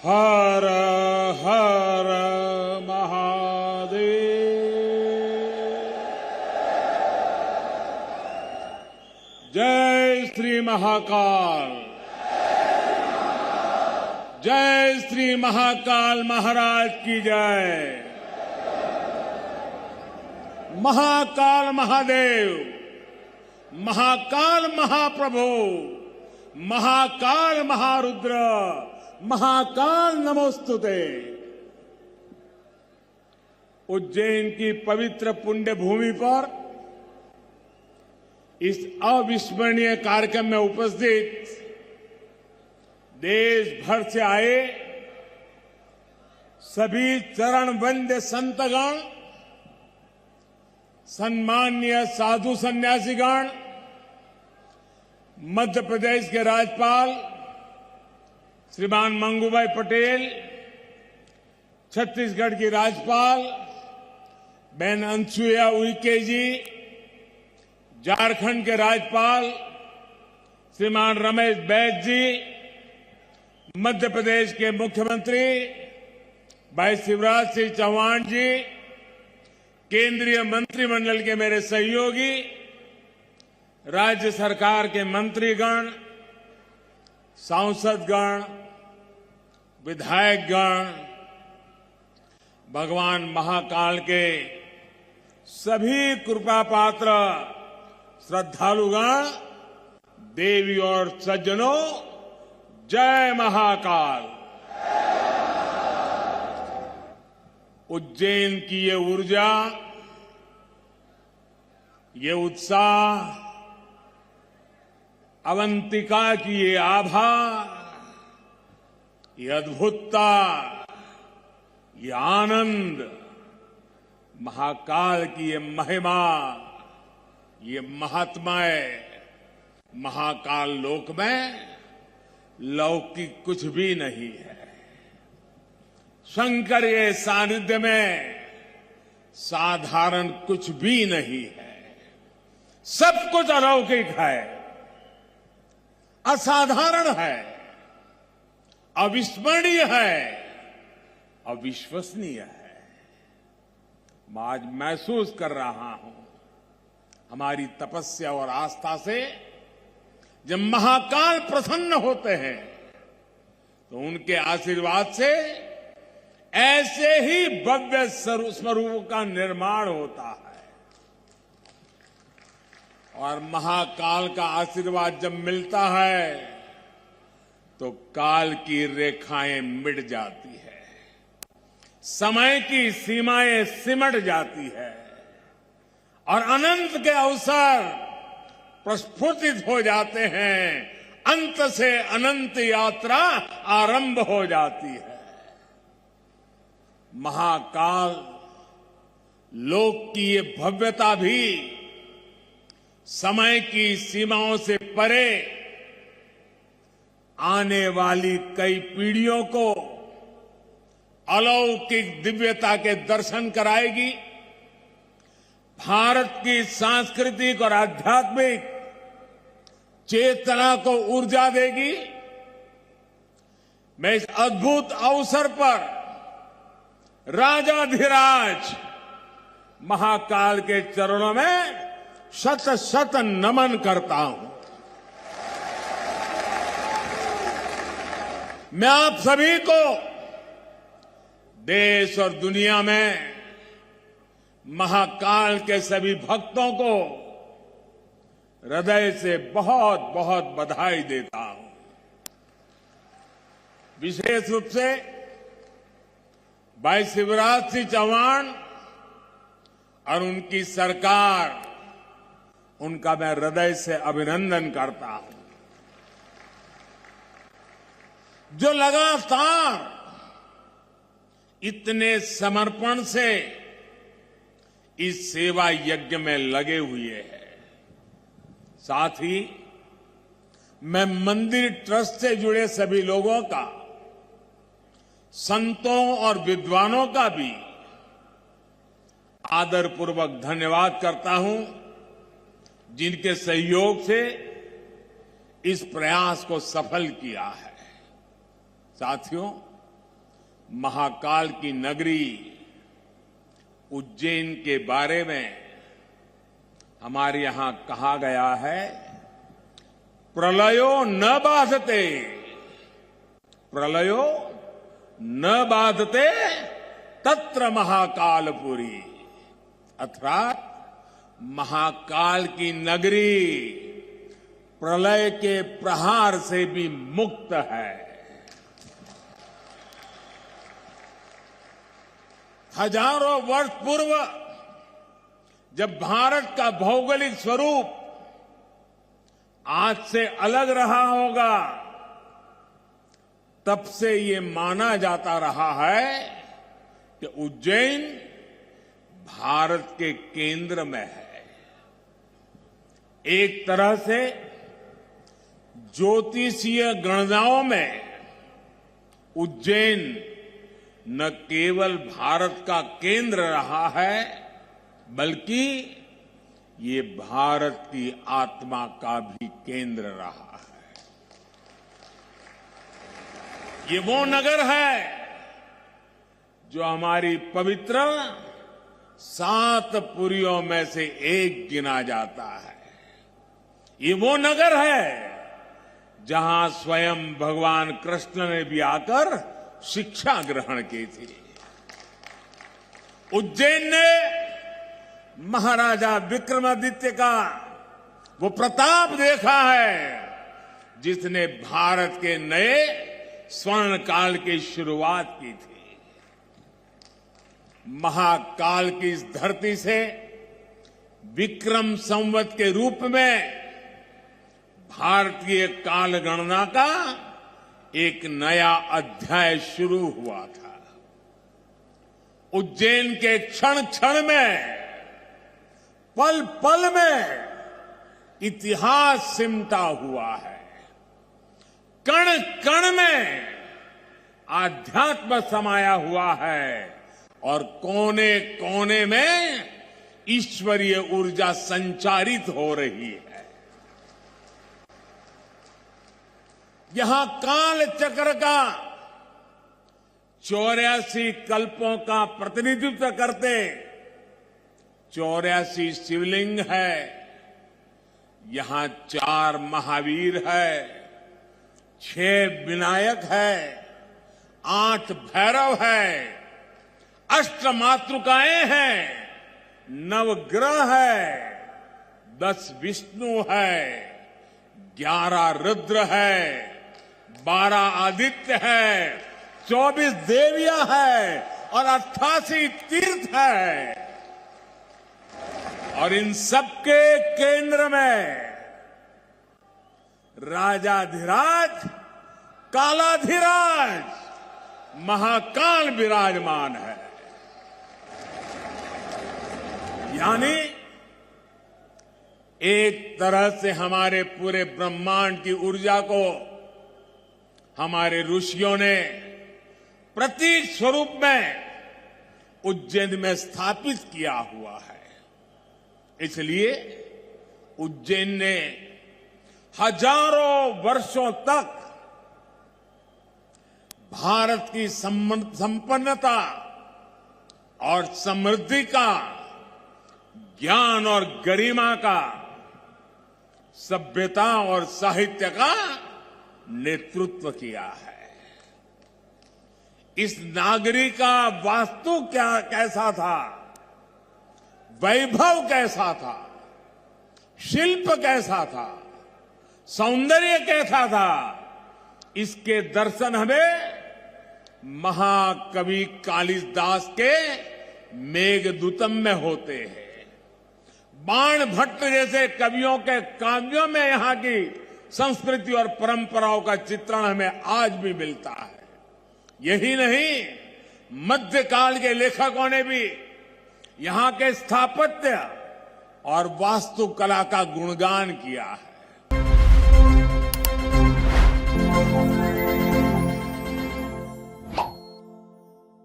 हर हर महादेव। जय श्री महाकाल। जय श्री महाकाल महाराज की जय। महाकाल महादेव, महाकाल महाप्रभु, महाकाल महारुद्र, महाकाल नमोस्तुते। उज्जैन की पवित्र पुण्य भूमि पर इस अविस्मरणीय कार्यक्रम में उपस्थित देश भर से आए सभी चरण वंद्य संतगण, सम्मान्य साधु सन्यासीगण, मध्य प्रदेश के राज्यपाल श्रीमान मंगूभाई पटेल, छत्तीसगढ़ की राज्यपाल बहन अनसुईया उइके जी, झारखंड के राज्यपाल श्रीमान रमेश बैस जी, मध्य प्रदेश के मुख्यमंत्री भाई शिवराज सिंह चौहान जी, केंद्रीय मंत्रिमंडल के मेरे सहयोगी, राज्य सरकार के मंत्रीगण, सांसदगण, विधायकगण, भगवान महाकाल के सभी कृपा पात्र श्रद्धालुगण, देवी और सज्जनों, जय महाकाल। उज्जैन की ये ऊर्जा, ये उत्साह, अवंतिका की ये आभा, ये अद्भुतता, ये आनंद, महाकाल की ये महिमा, ये महात्म्य, महाकाल लोक में लौकिक कुछ भी नहीं है। शंकर के सानिध्य में साधारण कुछ भी नहीं है। सब कुछ अलौकिक है, असाधारण है, अविस्मरणीय है, अविश्वसनीय है। मैं आज महसूस कर रहा हूं, हमारी तपस्या और आस्था से जब महाकाल प्रसन्न होते हैं तो उनके आशीर्वाद से ऐसे ही भव्य स्वरूप का निर्माण होता है। और महाकाल का आशीर्वाद जब मिलता है तो काल की रेखाएं मिट जाती है, समय की सीमाएं सिमट जाती है और अनंत के अवसर प्रस्फुटित हो जाते हैं। अंत से अनंत यात्रा आरंभ हो जाती है। महाकाल लोक की ये भव्यता भी समय की सीमाओं से परे आने वाली कई पीढ़ियों को अलौकिक दिव्यता के दर्शन कराएगी। भारत की सांस्कृतिक और आध्यात्मिक चेतना को ऊर्जा देगी। मैं इस अद्भुत अवसर पर राजाधिराज महाकाल के चरणों में शत शत नमन करता हूं। मैं आप सभी को, देश और दुनिया में महाकाल के सभी भक्तों को हृदय से बहुत बहुत बधाई देता हूं। विशेष रूप से भाई शिवराज सिंह चौहान और उनकी सरकार, उनका मैं हृदय से अभिनंदन करता हूं, जो लगातार इतने समर्पण से इस सेवा यज्ञ में लगे हुए हैं। साथ ही मैं मंदिर ट्रस्ट से जुड़े सभी लोगों का, संतों और विद्वानों का भी आदरपूर्वक धन्यवाद करता हूं, जिनके सहयोग से इस प्रयास को सफल किया है। साथियों, महाकाल की नगरी उज्जैन के बारे में हमारे यहां कहा गया है, प्रलयो न बाधते, प्रलयो न बाधते तत्र महाकालपुरी, अर्थात महाकाल की नगरी प्रलय के प्रहार से भी मुक्त है। हजारों वर्ष पूर्व जब भारत का भौगोलिक स्वरूप आज से अलग रहा होगा, तब से ये माना जाता रहा है कि उज्जैन भारत के केंद्र में है। एक तरह से ज्योतिषीय गणनाओं में उज्जैन न केवल भारत का केंद्र रहा है, बल्कि ये भारत की आत्मा का भी केंद्र रहा है। ये वो नगर है जो हमारी पवित्र 7 पुरियों में से एक गिना जाता है। ये वो नगर है जहां स्वयं भगवान कृष्ण ने भी आकर शिक्षा ग्रहण की थी। उज्जैन ने महाराजा विक्रमादित्य का वो प्रताप देखा है जिसने भारत के नए स्वर्ण काल की शुरुआत की थी। महाकाल की इस धरती से विक्रम संवत के रूप में भारतीय काल गणना का एक नया अध्याय शुरू हुआ था। उज्जैन के क्षण क्षण में, पल पल में इतिहास सिमटा हुआ है। कण कण में आध्यात्म समाया हुआ है और कोने कोने में ईश्वरीय ऊर्जा संचारित हो रही है। यहां काल चक्र का 84 कल्पों का प्रतिनिधित्व करते 84 शिवलिंग है। यहां 4 महावीर है, 6 विनायक है, 8 भैरव है, 8 मातृकाएं हैं, 9 ग्रह है, 10 विष्णु है, 11 रुद्र है, 12 आदित्य है, 24 देवियां है और 88 तीर्थ है। और इन सबके केंद्र में राजाधिराज कालाधिराज महाकाल विराजमान है। यानी एक तरह से हमारे पूरे ब्रह्मांड की ऊर्जा को हमारे ऋषियों ने प्रतीक स्वरूप में उज्जैन में स्थापित किया हुआ है। इसलिए उज्जैन ने हजारों वर्षों तक भारत की संपन्नता और समृद्धि का, ज्ञान और गरिमा का, सभ्यता और साहित्य का नेतृत्व किया है। इस नागरी का वास्तु कैसा था, वैभव कैसा था, शिल्प कैसा था, सौंदर्य कैसा था, इसके दर्शन हमें महाकवि कालिदास के मेघदूतम में होते हैं। बाण भट्ट जैसे कवियों के काव्यों में यहां की संस्कृति और परंपराओं का चित्रण हमें आज भी मिलता है। यही नहीं, मध्यकाल के लेखकों ने भी यहां के स्थापत्य और वास्तुकला का गुणगान किया है।